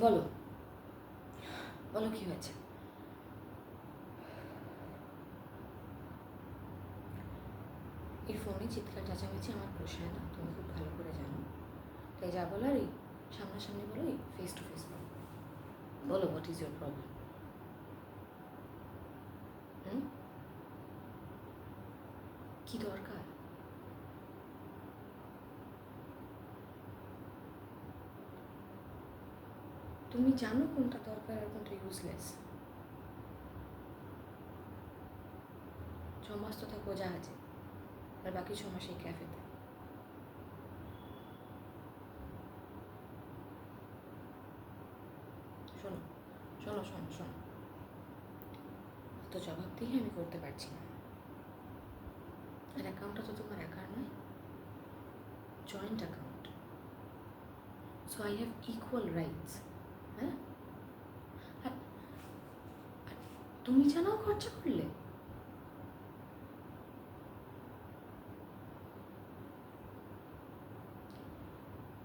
বলো বলো কি হয়েছে? এই ফোনে চিৎকার চেঁচামেচি আমার পোষায় না, তুমি খুব ভালো করে জানো। তাই যা বলার এই সামনাসামনি বলো, এই ফেস টু ফেস বলো। বলো, হোয়াট ইজ ইউর প্রবলেম? হুম, কী দরকার? তুমি জানো কোনটা দরকার আর কোনটা ইউজলেস। 6 মাস তো থাকবো জাহাজে, আর বাকি 6 মাস এই ক্যাফেতে। শোনো শোনো শোনো শোনো, তো জবাবদিহি আমি করতে পারছি না। আর অ্যাকাউন্টটা তো তোমার একার নয়, joint account. So I have equal rights. হ্যাঁ, আর আর তুমি জানাও খরচা করলে।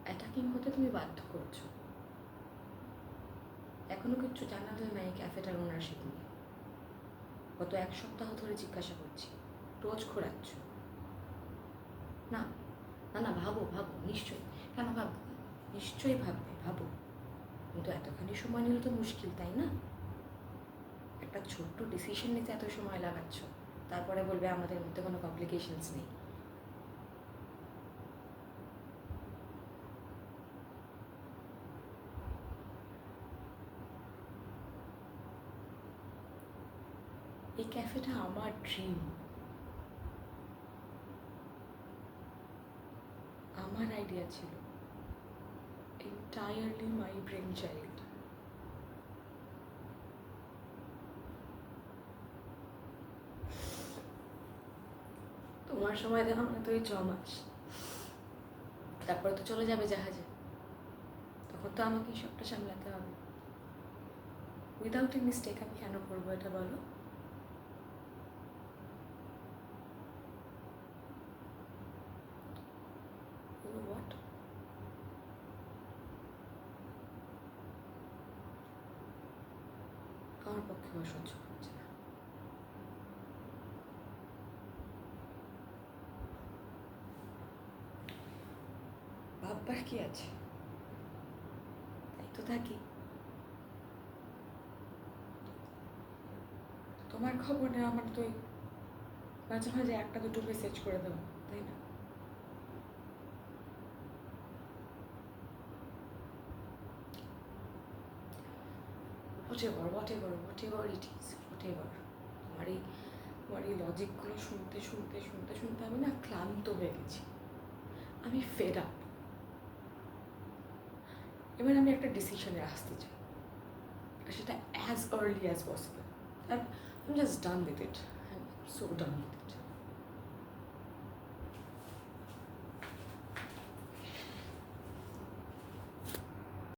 অ্যাটাকিং হতে তুমি বাধ্য করছো। এখনও কিচ্ছু জানালে না এই ক্যাফেটার ওনারশিপ নিয়ে। গত 1 সপ্তাহ ধরে জিজ্ঞাসা করছি, রোজ ঘোরাচ্ছ। না না না, ভাবো ভাবো, নিশ্চয়ই। কেন ভাবো? নিশ্চয়ই ভাববে, ভাবো। কিন্তু এতখানি সময় নিলে তো মুশকিল, তাই না? একটা ছোট্ট ডিসিশন নিতে এত সময় লাগাচ্ছ, তারপরে বলবে আমাদের মধ্যে কোনো কমপ্লিকেশনস নেই। এই ক্যাফেটা আমার ড্রিম, আমার আইডিয়া ছিল, এন্টায়ারলি মাই ব্রেন চাইল্ড। তোমার সময় দেওয়া মানে তো এই 6 মাস, তারপরে তো চলে যাবে জাহাজে। তখন তো আমাকেই সবটা সামলাতে হবে। উইদাউট এ মিস্টেক আমি কেন করবো এটা বলো? হোয়াট? আমার পক্ষে সহ্য হচ্ছে না। ভাববার কি আছে, তাই তো থাকি। তোমার খবর নেই, আমার তো মাঝে মাঝে একটা দুটো মেসেজ করে দেবো, তাই না? whatever it is, whatever. তোমার এই লজিকগুলো শুনতে শুনতে শুনতে শুনতে আমি না ক্লান্ত হয়ে গেছি। আমি ফেড আপ। এবার আমি একটা ডিসিশনে আসতে চাই, আর সেটা as early as possible. I am just done with it, I am so done with it.